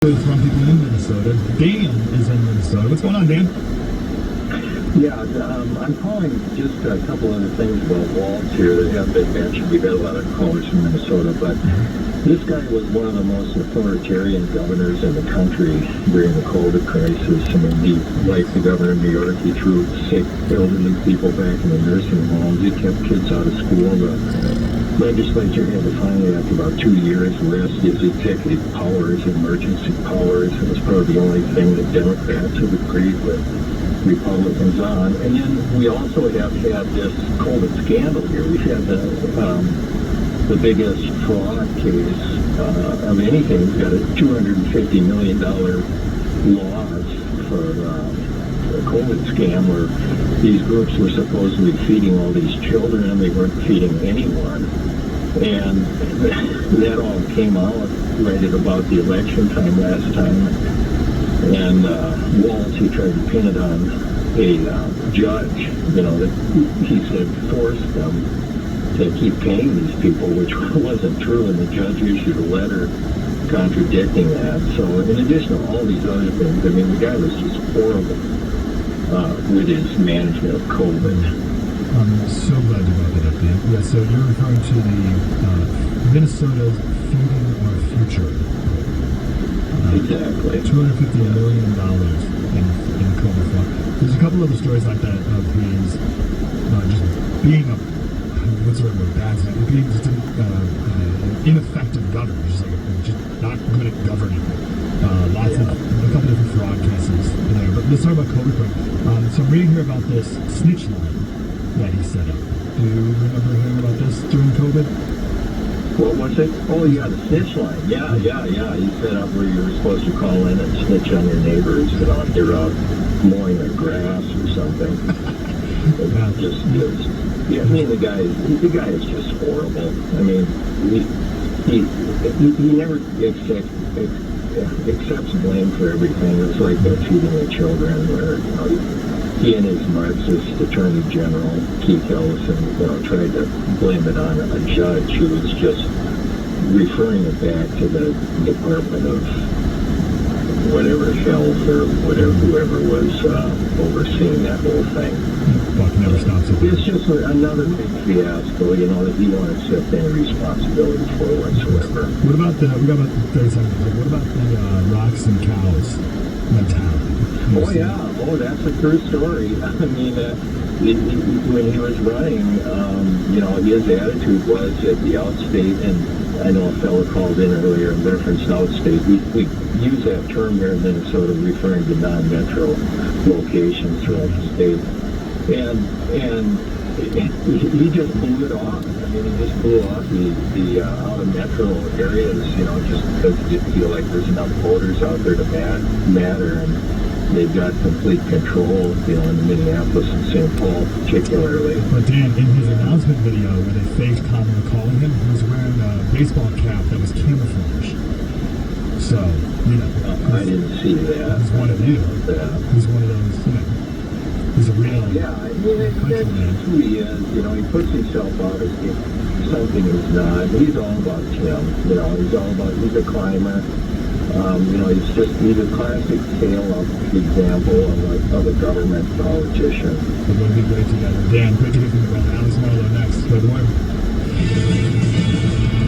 From people in Minnesota. Dan is in Minnesota. What's going on, Dan? Yeah, I'm calling just a couple other things about Walz here that have been mentioned. We've got a lot of callers from Minnesota, but this guy was one of the most authoritarian governors in the country during the COVID crisis. I mean, he, like the governor of New York, he threw sick, elderly people back in the nursing homes. He kept kids out of school. The legislature had to finally, after about 2 years, rest his executive powers, emergency powers. It was probably the only thing that Democrats have agreed with Republicans on. And then we also have had this COVID scandal here. We've had the biggest fraud case of anything. We've got a $250 million loss for a COVID scam where these groups were supposedly feeding all these children and they weren't feeding anyone. And that all came out right at about the election time last time. And Walz, he tried to pin it on a judge, that he said forced them to keep paying these people, which wasn't true, and the judge issued a letter contradicting that. So in addition to all these other things, I mean, the guy was just horrible with his management of COVID. I'm so glad you brought that up, Dan. Yeah, so you're referring to the Minnesota's Feeding Our Future. Exactly. $250 million in COVID fund. There's a couple other stories like that of his just being what's the right word, being just an ineffective governor, just not good at governing. A couple different fraud cases there. But let's talk about COVID quick. So I'm reading here about this snitch line that he set up. Do you remember hearing about this during COVID? What was it? Oh, yeah, the snitch line. Yeah. He set up where you were supposed to call in and snitch on your neighbors, if they're out mowing their grass or something. I mean, the guy is just horrible. I mean, he never accepts blame for everything. It was like feeding the children, where he and his Marxist Attorney General, Keith Ellison, tried to blame it on a judge who was just referring it back to the Department of whatever, health or whatever, whoever was overseeing that whole thing. Buck never stops it. It's just another big fiasco, that he won't accept any responsibility for whatsoever. What about we got about 30 seconds. What about the rocks and cows mentality? Oh, yeah. Oh, that's a true story. I mean, when he was running, his attitude was at the outstate, and I know a fellow called in earlier and referenced outstate. We use that term here in Minnesota referring to non-metro locations throughout the state. And he just blew it off. I mean, he just blew off the out-of-metro areas, just because he didn't feel like there's enough voters out there to matter. And they've got complete control, in Minneapolis and St. Paul particularly. But Dan, in his announcement video where they faked Kamala calling him, he was wearing a baseball cap that was camouflage. So, I didn't see that. He's one of you. He's one of those, he's a real... Yeah, I mean, that's who he is. He puts himself out as something he's not. He's all about Tim. He's a climber. He's a classic scale-up example of a government politician. We're going to be great together. Dan, great to hear from you, brother. Alex Marlowe next. By the way.